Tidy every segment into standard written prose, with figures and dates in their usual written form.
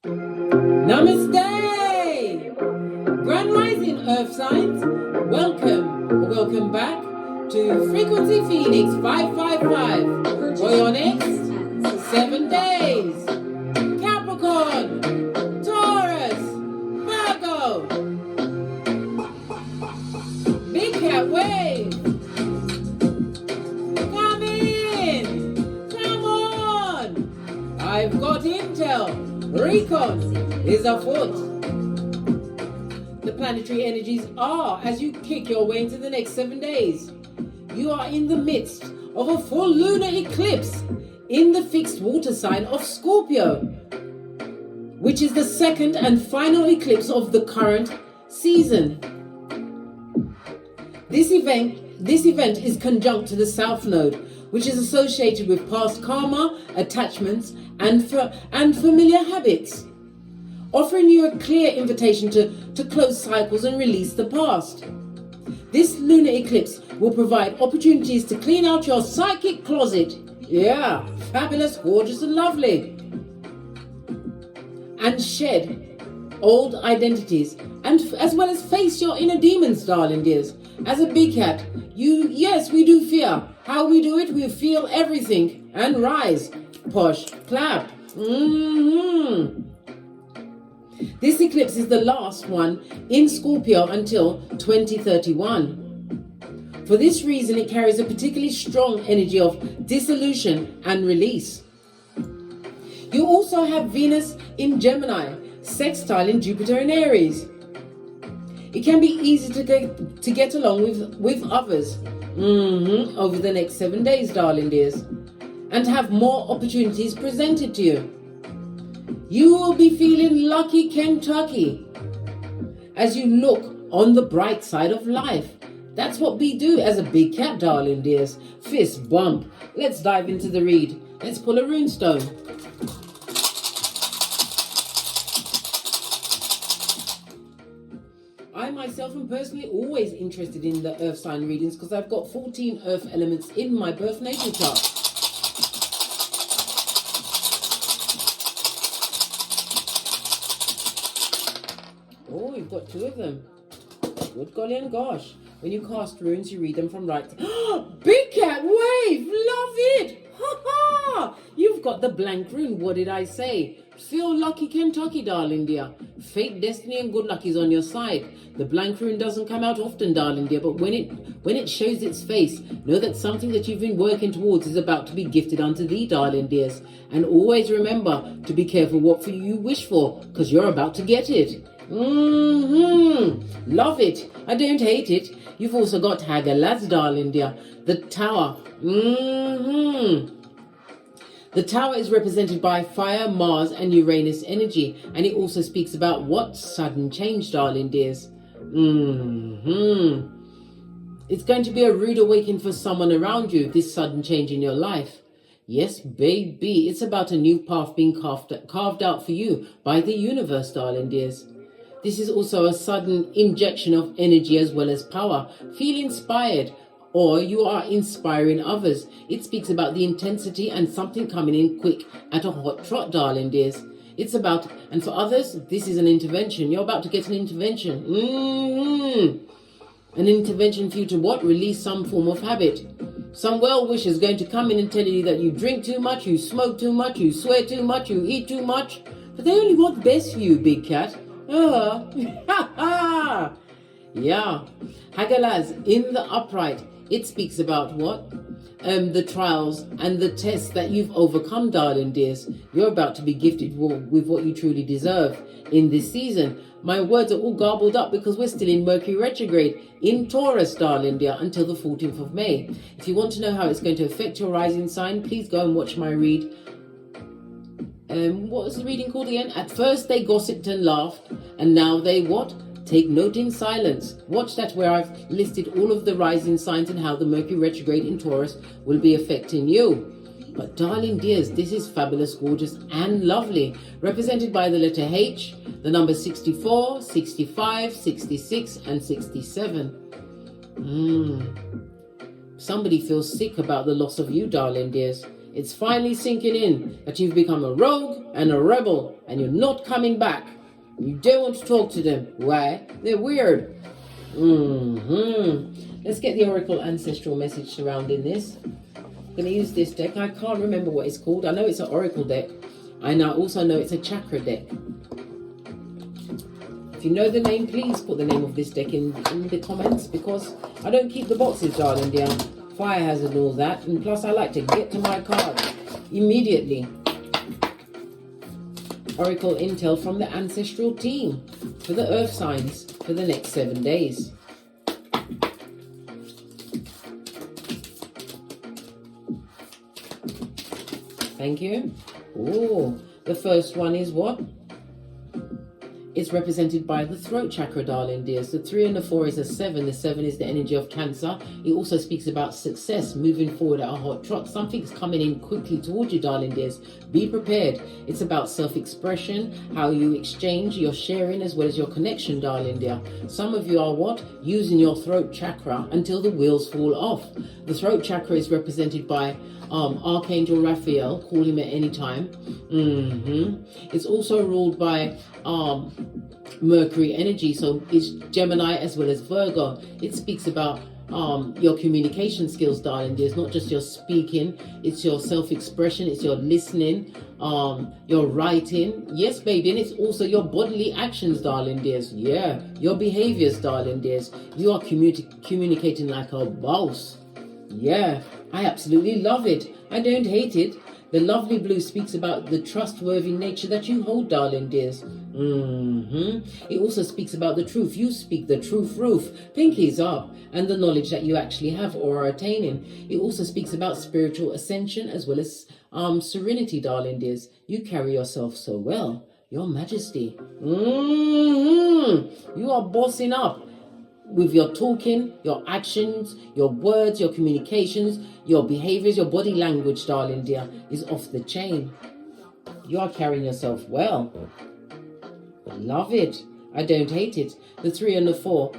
Namaste! Grand Rising Earth Signs, welcome back to Frequency Phoenix 555 for your next 7 days. Capricorn, Taurus, Virgo, Big Cat Wave, come in, come on, I've got intel, Recon is afoot. The planetary energies are as you kick your way into the next 7 days. You are in the midst of a full lunar eclipse in the fixed water sign of Scorpio, which is the second and final eclipse of the current season. This event is conjunct to the South Node, which is associated with past karma, attachments, and familiar habits, offering you a clear invitation to close cycles and release the past. This lunar eclipse will provide opportunities to clean out your psychic closet. Yeah, fabulous, gorgeous, and lovely. And shed old identities, and as well as face your inner demons, darling dears. As a big cat, yes, we do fear. How we do it, we feel everything and rise. Push, clap. This eclipse is the last one in Scorpio until 2031. For this reason, it carries a particularly strong energy of dissolution and release. You also have Venus in Gemini, sextile in Jupiter in Aries. It can be easy to get along with others over the next 7 days, darling dears, and have more opportunities presented to you. You will be feeling lucky Kentucky as you look on the bright side of life. That's what we do as a big cat, darling dears. Fist bump. Let's dive into the read. Let's pull a rune stone. I myself am personally always interested in the earth sign readings because I've got 14 earth elements in my birth natal chart. Oh, you've got 2 of them. Good golly and gosh. When you cast runes, you read them from right to... Big cat wave! Love it! Ha ha! You've got the blank rune. What did I say? Feel lucky Kentucky, darling dear. Fate, destiny, and good luck is on your side. The blank rune doesn't come out often, darling dear, but when it shows its face, know that something that you've been working towards is about to be gifted unto thee, darling dears. And always remember to be careful what for you wish for, because you're about to get it. Love it. I don't hate it. You've also got Hagalaz, darling dear. The Tower. The Tower is represented by fire, Mars, and Uranus energy, and it also speaks about what? Sudden change, darling dears. It's going to be a rude awakening for someone around you, this sudden change in your life. Yes, baby, it's about a new path being carved out for you by the universe, darling dears. This is also a sudden injection of energy as well as power. Feel inspired, or you are inspiring others. It speaks about the intensity and something coming in quick at a hot trot, darling dears. It's about, and for others, this is an intervention. You're about to get an intervention. An intervention for you to what? Release some form of habit. Some well-wisher is going to come in and tell you that you drink too much, you smoke too much, you swear too much, you eat too much. But they only want the best for you, big cat. Yeah. Hagalaz in the upright. It speaks about what? The trials and the tests that you've overcome, darling dears. You're about to be gifted with what you truly deserve in this season. My words are all garbled up because we're still in Mercury retrograde in Taurus, darling dear, until the 14th of May. If you want to know how it's going to affect your rising sign, please go and watch my read. What was the reading called again? At first they gossiped and laughed, and now they what? Take note in silence. Watch that, where I've listed all of the rising signs and how the Mercury retrograde in Taurus will be affecting you. But darling dears, this is fabulous, gorgeous, and lovely. Represented by the letter H, the number 64, 65, 66, and 67. Somebody feels sick about the loss of you, darling dears. It's finally sinking in that you've become a rogue and a rebel and you're not coming back. You don't want to talk to them. Why? They're weird. Let's get the Oracle Ancestral message surrounding this. I'm going to use this deck. I can't remember what it's called. I know it's an Oracle deck. And I also know it's a chakra deck. If you know the name, please put the name of this deck in the comments, because I don't keep the boxes, darling dear. Fire hazard and all that. And plus I like to get to my cards immediately. Oracle intel from the ancestral team for the earth signs for the next 7 days. Thank you. Oh, the first one is what? It's represented by the throat chakra, darling dears. The 3 and the 4 is a 7. The 7 is the energy of Cancer. It also speaks about success, moving forward at a hot trot. Something's coming in quickly towards you, darling dears. Be prepared. It's about self-expression, how you exchange, your sharing, as well as your connection, darling dear. Some of you are what? Using your throat chakra until the wheels fall off. The throat chakra is represented by Archangel Raphael. Call him at any time. It's also ruled by Mercury energy, so it's Gemini as well as Virgo. It speaks about your communication skills, darling dears. Not just your speaking, it's your self-expression, it's your listening, your writing, yes baby, and it's also your bodily actions, darling dears. Yeah, your behaviors, darling dears. You are communicating like a boss. Yeah, I absolutely love it. I don't hate it. The lovely blue speaks about the trustworthy nature that you hold, darling dears. It also speaks about the truth. You speak the truth, roof. Pinkies up. And the knowledge that you actually have or are attaining. It also speaks about spiritual ascension as well as serenity, darling dears. You carry yourself so well. Your Majesty. You are bossing up. With your talking, your actions, your words, your communications, your behaviors, your body language, darling dear, is off the chain. You are carrying yourself well. Love it. I don't hate it. The 3 and the 4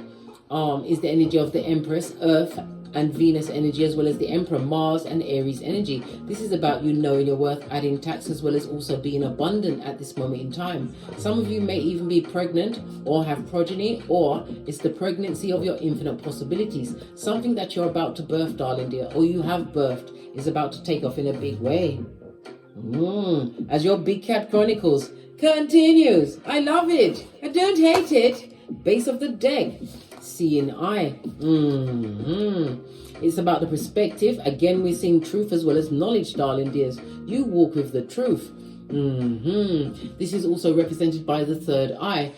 is the energy of the Empress, Earth and Venus energy, as well as the Emperor, Mars and Aries energy. This is about you knowing your worth, adding tax, as well as also being abundant at this moment in time. Some of you may even be pregnant or have progeny, or it's the pregnancy of your infinite possibilities. Something that you're about to birth, darling dear, or you have birthed, is about to take off in a big way. As your Big Cat Chronicles continues. I love it. I don't hate it. Base of the deck. Seeing eye. It's about the perspective. Again, we're seeing truth as well as knowledge, darling dears. You walk with the truth. This is also represented by the third eye.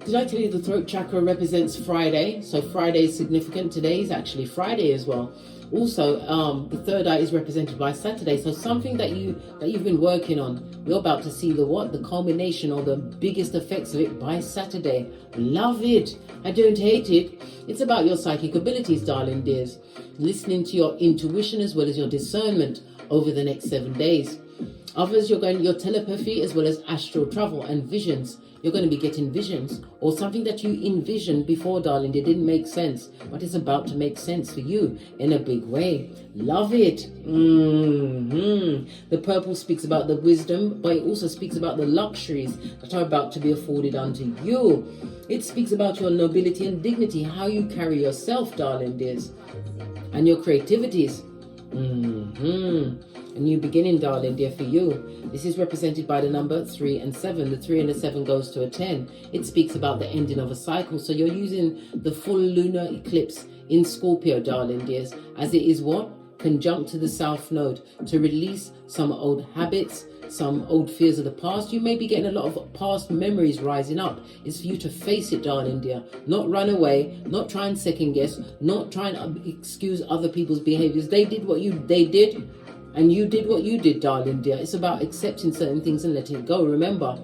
Did I tell you the throat chakra represents Friday? So Friday is significant. Today is actually Friday as well. Also, the third eye is represented by Saturday. So something that you've been working on, you're about to see the culmination or the biggest effects of it by Saturday. Love it. I don't hate it. It's about your psychic abilities, darling dears. Listening to your intuition as well as your discernment over the next 7 days. Others, you're going your telepathy as well as astral travel and visions. You're going to be getting visions or something that you envisioned before, darling. It didn't make sense, but it's about to make sense for you in a big way. Love it. The purple speaks about the wisdom, but it also speaks about the luxuries that are about to be afforded unto you. It speaks about your nobility and dignity, how you carry yourself, darling dears, and your creativities. A new beginning, darling dear, for you. This is represented by the number 3 and 7. The 3 and the 7 goes to a 10. It speaks about the ending of a cycle. So you're using the full lunar eclipse in Scorpio, darling dears, as it is what? Conjunct to the South Node to release some old habits, some old fears of the past. You may be getting a lot of past memories rising up. It's for you to face it, darling dear. Not run away, not try and second guess, not try and excuse other people's behaviors. They did what they did. And you did what you did, darling dear. It's about accepting certain things and letting it go. Remember,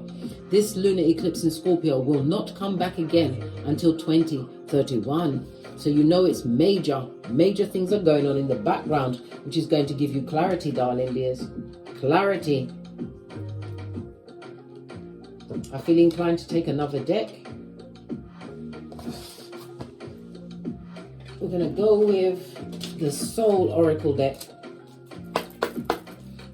this lunar eclipse in Scorpio will not come back again until 2031. So you know it's major things are going on in the background, which is going to give you clarity, darling dears. Clarity. I feel inclined to take another deck. We're going to go with the Soul Oracle deck.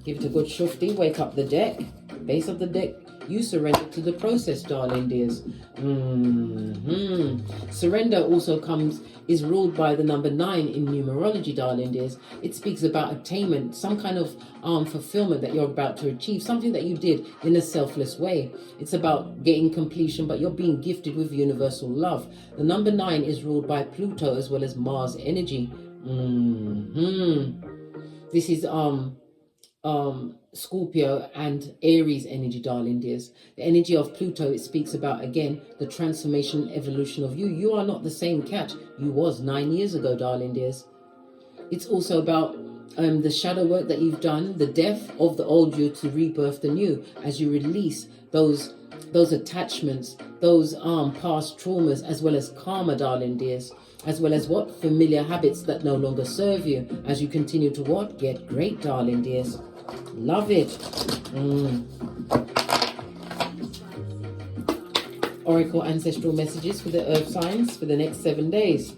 Give it a good shufti. Wake up the deck. Base of the deck. You surrender to the process, darling dears. Surrender also is ruled by the number 9 in numerology, darling dears. It speaks about attainment, some kind of fulfillment that you're about to achieve, something that you did in a selfless way. It's about getting completion, but you're being gifted with universal love. The number 9 is ruled by Pluto as well as Mars energy. This is Scorpio and Aries energy, darling dears. The energy of Pluto, it speaks about, again, the transformation and evolution of you. You are not the same cat you was 9 years ago, darling dears. It's also about the shadow work that you've done, the death of the old you to rebirth the new, as you release those attachments, those past traumas, as well as karma, darling dears, as well as what? Familiar habits that no longer serve you, as you continue to what? Get great, darling dears. Love it. Oracle ancestral messages for the earth signs for the next 7 days.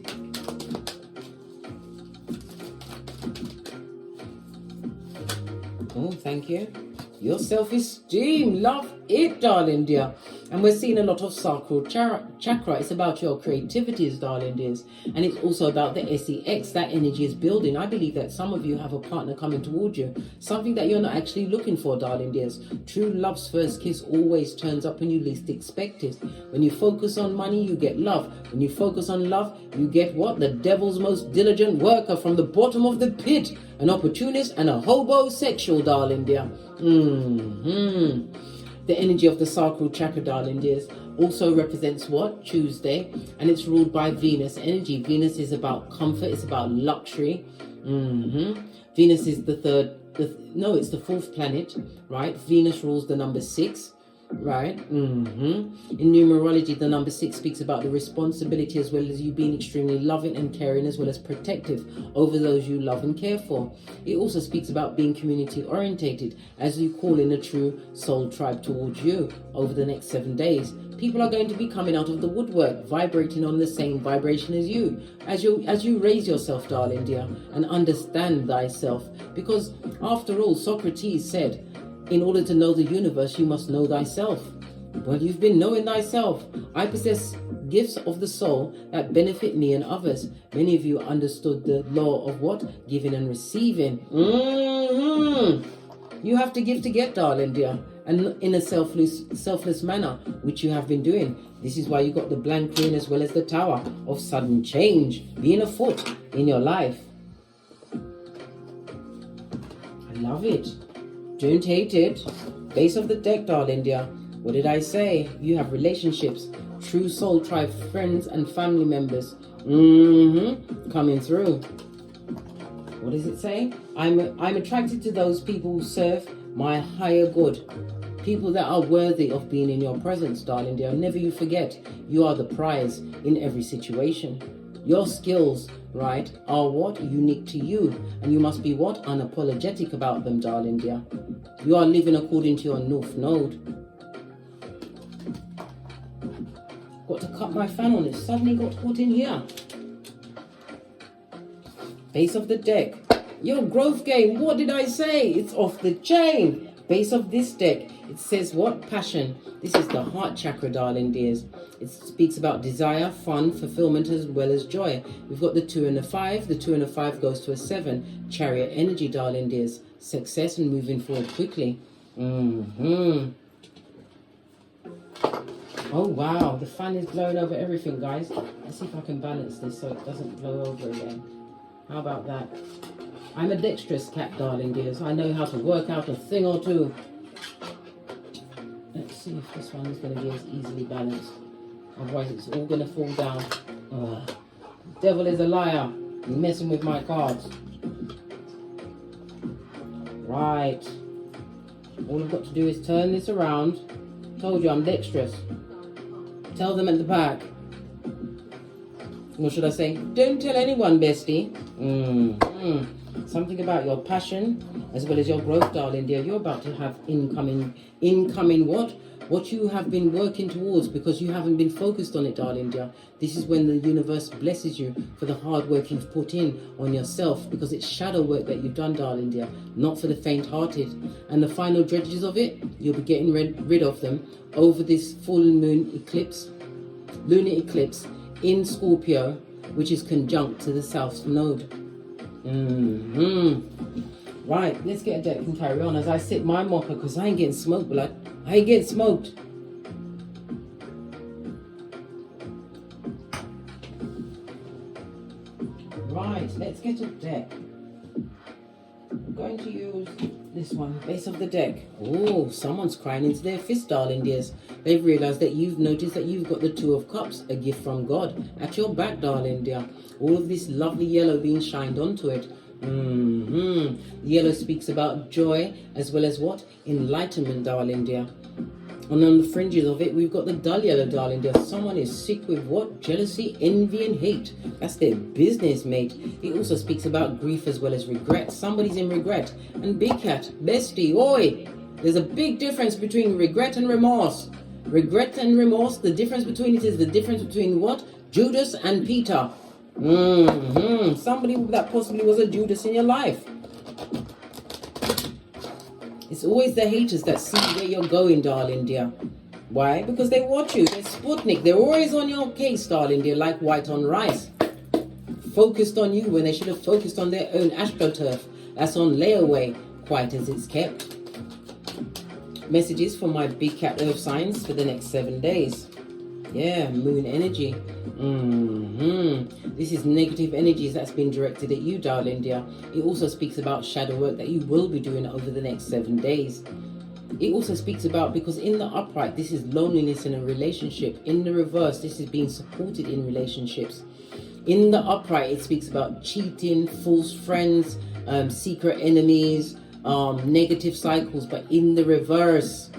Oh, thank you. Your self-esteem. Love it, darling dear. And we're seeing a lot of sacral chakra. It's about your creativities, darling dears. And it's also about the SEX. That energy is building. I believe that some of you have a partner coming towards you. Something that you're not actually looking for, darling dears. True love's first kiss always turns up when you least expect it. When you focus on money, you get love. When you focus on love, you get what? The devil's most diligent worker from the bottom of the pit. An opportunist and a hobosexual, darling dear. The energy of the sacral chakra, darling dears, also represents what? Tuesday, and it's ruled by Venus energy. Venus is about comfort, it's about luxury. Venus is it's the 4th planet, right? Venus rules the number 6, right? In numerology, the number 6 speaks about the responsibility, as well as you being extremely loving and caring, as well as protective over those you love and care for. It also speaks about being community orientated, as you call in a true soul tribe towards you over the next 7 days. People are going to be coming out of the woodwork, vibrating on the same vibration as you raise yourself, darling dear, and understand thyself. Because after all, Socrates said, in order to know the universe, you must know thyself. Well, you've been knowing thyself. I possess gifts of the soul that benefit me and others. Many of you understood the law of what? Giving and receiving. You have to give to get, darling dear, and in a selfless manner, which you have been doing. This is why you got the blank Rune as well as the Tower of sudden change being afoot in your life. I love it. Don't hate it. Base of the deck, darling dear. What did I say? You have relationships, true soul tribe, friends and family members. Coming through. What does it say? I'm attracted to those people who serve my higher good. People that are worthy of being in your presence, darling dear. Never you forget, you are the prize in every situation. Your skills, right, are what? Unique to you. And you must be what? Unapologetic about them, darling dear. You are living according to your North Node. Got to cut my fan on it. Suddenly got hot in here. Base of the deck. Your growth game. What did I say? It's off the chain. Base of this deck. It says what? Passion. This is the heart chakra, darling dears. It speaks about desire, fun, fulfillment, as well as joy. We've got the 2 and the 5. The 2 and the 5 goes to a 7. Chariot energy, darling dears. Success and moving forward quickly. Oh, wow. The fan is blowing over everything, guys. Let's see if I can balance this so it doesn't blow over again. How about that? I'm a dexterous cat, darling dears. I know how to work out a thing or two. Let's see if this one is going to be as easily balanced. Otherwise, it's all going to fall down. Devil is a liar. You're messing with my cards. Right. All I've got to do is turn this around. Told you I'm dexterous. Tell them at the back. What should I say? Don't tell anyone, bestie. Something about your passion as well as your growth, darling dear. You're about to have incoming what? What you have been working towards because you haven't been focused on it, darling dear. This is when the universe blesses you for the hard work you've put in on yourself, because it's shadow work that you've done, darling dear, not for the faint-hearted. And the final dredges of it, you'll be getting rid of them over this full moon eclipse, lunar eclipse in Scorpio, which is conjunct to the South Node. Right, let's get a deck and carry on as I sip my mocha, because I ain't getting smoked, blood. I ain't getting smoked. Right, let's get a deck. I'm going to use this one, base of the deck. Oh, someone's crying into their fist, darling dears. They've realized that you've noticed that you've got the Two of Cups, a gift from God, at your back, darling dear. All of this lovely yellow being shined onto it. Yellow speaks about joy as well as what? Enlightenment, darling dear. And on the fringes of it, we've got the dull yellow, darling dear. Someone is sick with what? Jealousy, envy, and hate. That's their business, mate. It also speaks about grief as well as regret. Somebody's in regret. And big cat, bestie, oi! There's a big difference between regret and remorse. Regret and remorse, the difference between it is the difference between what? Judas and Peter. Somebody that possibly was a Judas in your life. It's always the haters that see where you're going, darling dear. Why? Because they watch you. They're Sputnik. They're always on your case, darling dear, like white on rice. Focused on you when they should have focused on their own astroturf. That's on layaway, quite as it's kept. Messages for my big cat earth signs for the next 7 days. Yeah, moon energy. This is negative energies that's been directed at you, darling dear. It also speaks about shadow work that you will be doing over the next 7 days. It also speaks about, because in the upright, this is loneliness in a relationship. In the reverse, this is being supported in relationships. In the upright, it speaks about cheating, false friends, secret enemies, negative cycles. But in the reverse,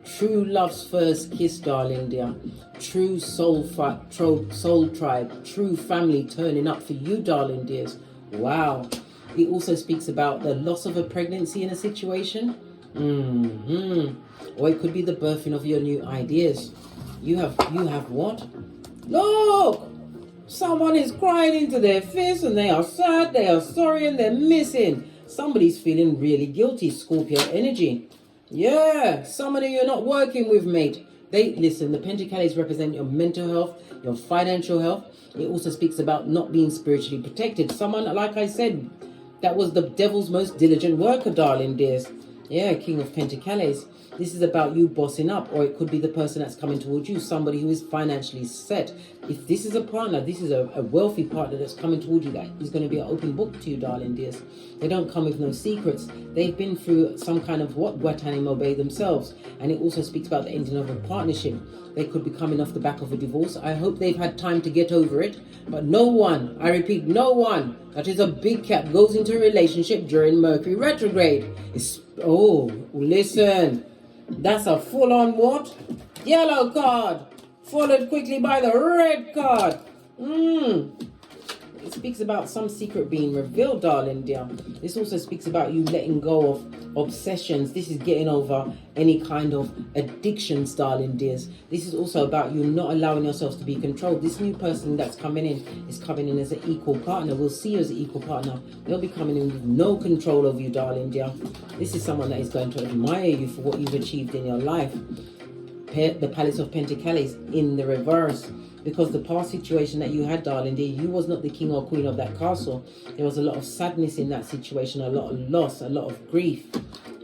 true love's first kiss, darling dear. True soul tribe, true family turning up for you, darling dears. Wow. It also speaks about the loss of a pregnancy in a situation. Or it could be the birthing of your new ideas. You have what? Look! Someone is crying into their fist and they are sad, they are sorry, and they're missing. Somebody's feeling really guilty, Scorpio energy. Yeah, somebody you're not working with, mate. Listen, the Pentacles represent your mental health, your financial health. It also speaks about not being spiritually protected. Someone, like I said, that was the devil's most diligent worker, darling dears. Yeah, King of Pentacles. This is about you bossing up, or it could be the person that's coming towards you, somebody who is financially set. If this is a partner, this is a wealthy partner that's coming towards you, that is going to be an open book to you, darling dears. They don't come with no secrets. They've been through some kind of Guantanamo Bay themselves. And it also speaks about the ending of a partnership. They could be coming off the back of a divorce. I hope they've had time to get over it. But no one, I repeat, no one that is a big cat goes into a relationship during Mercury retrograde. Listen. That's a full-on what? Yellow card. Followed quickly by the red card. It speaks about some secret being revealed, darling dear. This also speaks about you letting go of obsessions. This is getting over any kind of addictions, darling dears. This is also about you not allowing yourselves to be controlled. This new person that's coming in is coming in as an equal partner. We'll see you as an equal partner. They'll be coming in with no control over you, darling dear. This is someone that is going to admire you for what you've achieved in your life. The Palace of Pentacles in the reverse. Because the past situation that you had, darling dear, you was not the king or queen of that castle. There was a lot of sadness in that situation, a lot of loss, a lot of grief.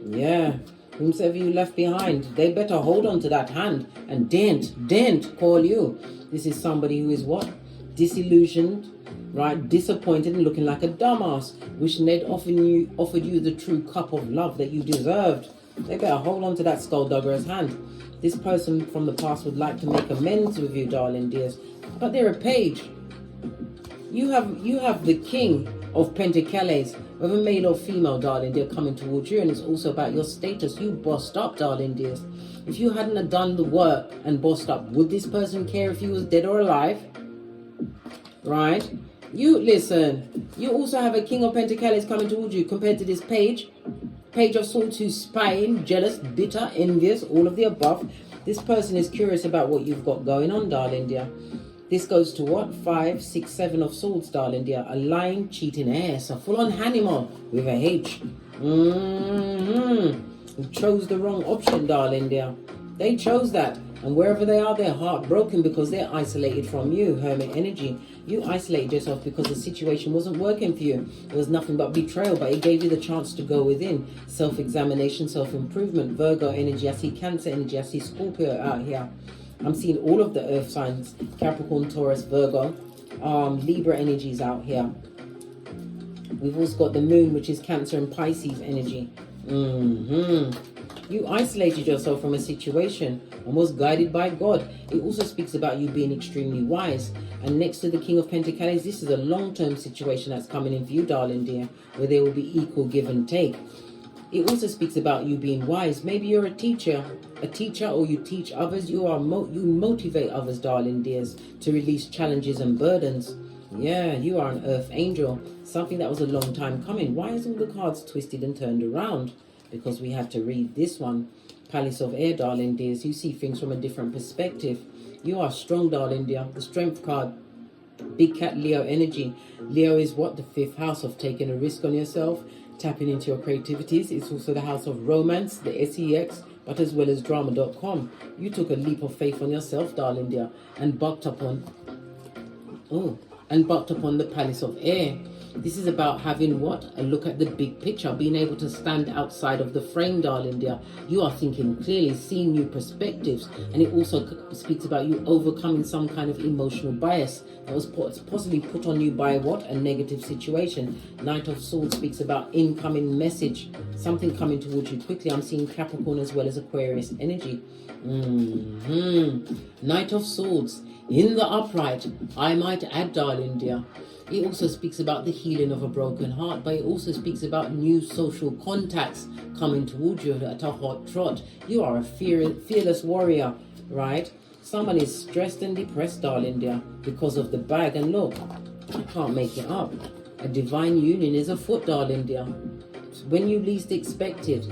Yeah. Whomsoever you left behind, they better hold on to that hand and didn't call you. This is somebody who is what? Disillusioned, right? Disappointed and looking like a dumbass. Wishing they'd offered you the true cup of love that you deserved. They better hold on to that skulldugger's hand. This person from the past would like to make amends with you, darling dears. But they're a page. You have the King of Pentacles, whether male or female, darling dear, coming towards you. And it's also about your status. You bossed up, darling dears. If you hadn't have done the work and bossed up, would this person care if you was dead or alive? Right? You listen. You also have a King of Pentacles coming towards you compared to this page. Page of Swords who's spying, jealous, bitter, envious, all of the above. This person is curious about what you've got going on, darling dear. This goes to what? 5, 6, 7 of Swords, darling dear. A lying, cheating ass. A full-on animal with a H. You chose the wrong option, darling dear. They chose that. And wherever they are, they're heartbroken because they're isolated from you, Hermit energy. You isolated yourself because the situation wasn't working for you. It was nothing but betrayal, but it gave you the chance to go within. Self-examination, self-improvement, Virgo energy. I see Cancer energy. I see Scorpio out here. I'm seeing all of the earth signs. Capricorn, Taurus, Virgo. Libra energies out here. We've also got the moon, which is Cancer and Pisces energy. You isolated yourself from a situation and was guided by God. It also speaks about you being extremely wise. And next to the King of Pentacles, this is a long-term situation that's coming in for you, darling dear, where there will be equal give and take. It also speaks about you being wise. Maybe you're a teacher, or you teach others. You motivate others, darling dears, to release challenges and burdens. Yeah, you are an earth angel. Something that was a long time coming. Why is all the cards twisted and turned around? Because we had to read this one. Palace of Air, darling dears. You see things from a different perspective. You are strong, darling dear. The Strength card. Big Cat Leo energy. Leo is what? The 5th house of taking a risk on yourself. Tapping into your creativities. It's also the house of romance, the SEX, but as well as drama.com. You took a leap of faith on yourself, darling dear, and bucked upon the Palace of Air. This is about having what? A look at the big picture, being able to stand outside of the frame, darling dear. You are thinking clearly, seeing new perspectives, and it also speaks about you overcoming some kind of emotional bias that was possibly put on you by what? A negative situation. Knight of Swords speaks about incoming message, something coming towards you quickly. I'm seeing Capricorn as well as Aquarius energy. Knight of Swords in the upright, I might add, darling dear. It also speaks about the healing of a broken heart, but it also speaks about new social contacts coming towards you at a hot trot. You are a fearless warrior, right? Someone is stressed and depressed, darling dear, because of the bag. And look, I can't make it up. A divine union is afoot, darling dear. When you least expect it,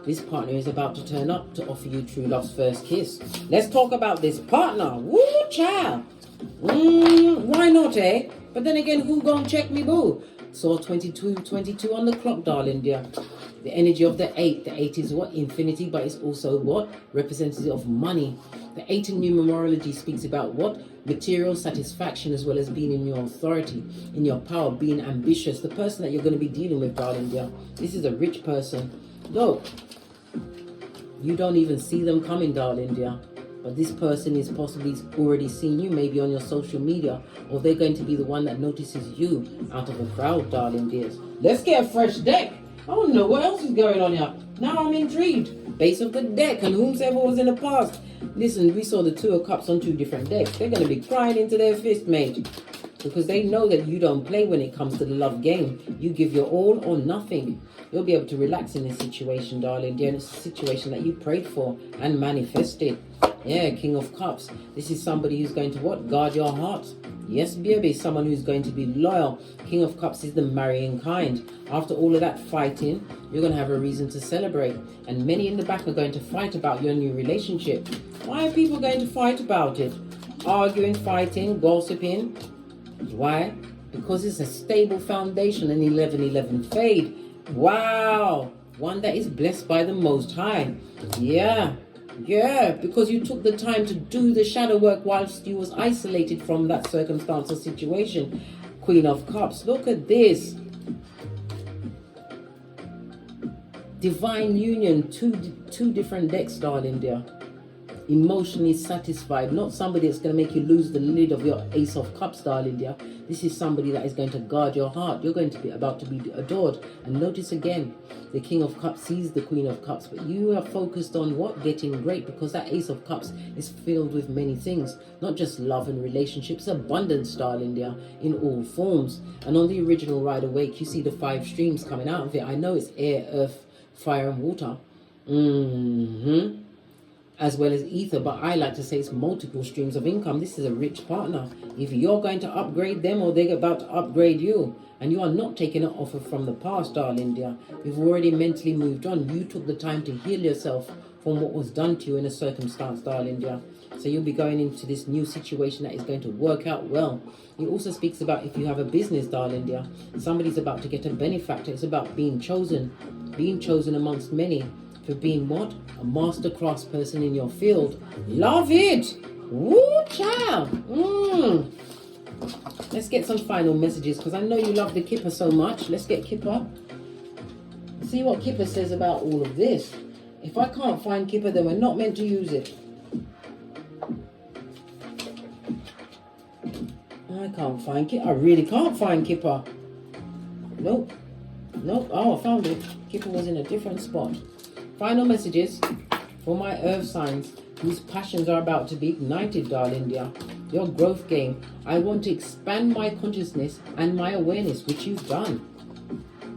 this partner is about to turn up to offer you true love's first kiss. Let's talk about this partner. Woo, child. Why not, eh? But then again, who gonna check me, boo? So 22 on the clock, darling dear. The energy of the 8. The 8 is what? Infinity, but it's also what? Representative of money. The 8 in numerology speaks about what? Material satisfaction, as well as being in your authority, in your power, being ambitious. The person that you're going to be dealing with, darling dear. This is a rich person. Look, you don't even see them coming, darling dear. But this person is possibly already seen you, maybe on your social media, or they're going to be the one that notices you out of a crowd, darling dears. Let's get a fresh deck. I don't know what else is going on here. Now I'm intrigued. Base of the deck and whomsoever was in the past. Listen, we saw the 2 of Cups on 2 different decks. They're going to be crying into their fist, mate. Because they know that you don't play when it comes to the love game. You give your all or nothing. You'll be able to relax in this situation, darling dear. And it's a situation that you prayed for and manifested. Yeah, King of Cups. This is somebody who's going to what? Guard your heart. Yes, baby. Someone who's going to be loyal. King of Cups is the marrying kind. After all of that fighting, you're going to have a reason to celebrate. And many in the back are going to fight about your new relationship. Why are people going to fight about it? Arguing, fighting, gossiping. Why? Because it's a stable foundation, an 11-11 fade. Wow. One that is blessed by the Most High. Yeah, because you took the time to do the shadow work whilst you was isolated from that circumstance or situation. Queen of Cups. Look at this. Divine union. Two different decks, darling dear. Emotionally satisfied. Not somebody that's going to make you lose the lid of your Ace of Cups, darling dear. This is somebody that is going to guard your heart. You're going to be about to be adored. And notice again, the King of Cups sees the Queen of Cups, but you are focused on what? Getting great, because that Ace of Cups is filled with many things. Not just love and relationships, abundance, darling dear, in all forms. And on the original Rider Waite, you see the 5 streams coming out of it. I know it's air, earth, fire and water. as well as ether, but I like to say it's multiple streams of income. This is a rich partner. If you're going to upgrade them or they're about to upgrade you, and you are not taking an offer from the past, darling dear, you've already mentally moved on. You took the time to heal yourself from what was done to you in a circumstance, darling dear. So you'll be going into this new situation that is going to work out well. It also speaks about if you have a business, darling dear, somebody's about to get a benefactor. It's about being chosen amongst many for being what? A master craftsperson in your field. Love it! Woo, child! Let's get some final messages, because I know you love the Kipper so much. Let's get Kipper. See what Kipper says about all of this. If I can't find Kipper, then we're not meant to use it. I can't find Kipper. I really can't find Kipper. Nope. Oh, I found it. Kipper was in a different spot. Final messages for my earth signs whose passions are about to be ignited, darling dear. Your growth game. I want to expand my consciousness and my awareness, which you've done.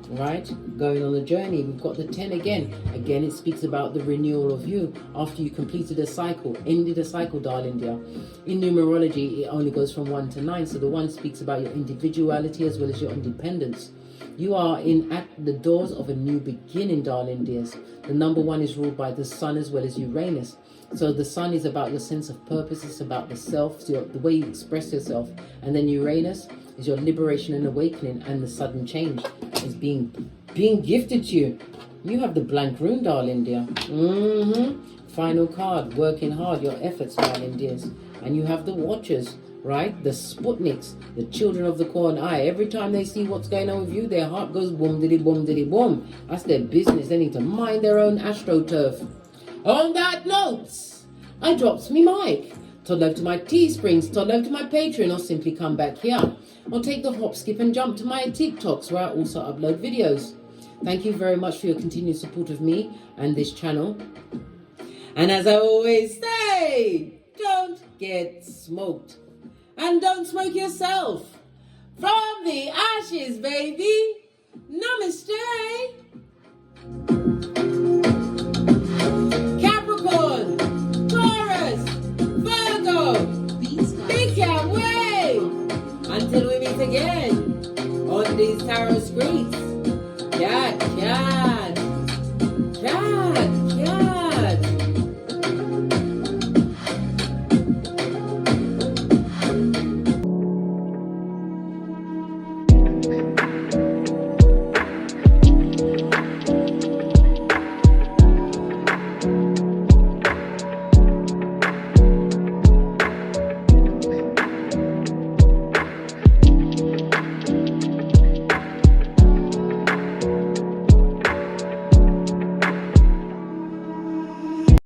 Right? Going on a journey. We've got the 10 again. Again, it speaks about the renewal of you after you completed a cycle, ended a cycle, darling dear. In numerology, it only goes from 1 to 9. So the 1 speaks about your individuality as well as your independence. You are at the doors of a new beginning, darling dears. The number 1 is ruled by the sun as well as Uranus. So the sun is about your sense of purpose. It's about the self, the way you express yourself. And then Uranus is your liberation and awakening, and the sudden change is being gifted to you. You have the blank rune, darling dear. Final card, working hard, your efforts, darling dears. And you have the watchers, right? The Sputniks, the children of the corn eye. Every time they see what's going on with you, their heart goes boom, diddy, boom, diddy, boom. That's their business. They need to mind their own astroturf. On that note, I drops me mic. Toddle over to my Teesprings, toddle over to my Patreon, or simply come back here. Or take the hop, skip and jump to my TikToks where I also upload videos. Thank you very much for your continued support of me and this channel. And as I always say, don't get smoked. And don't smoke yourself. From the ashes, baby. Namaste. Capricorn, Taurus, Virgo, big cat way. Until we meet again on these tarot streets. Yeah.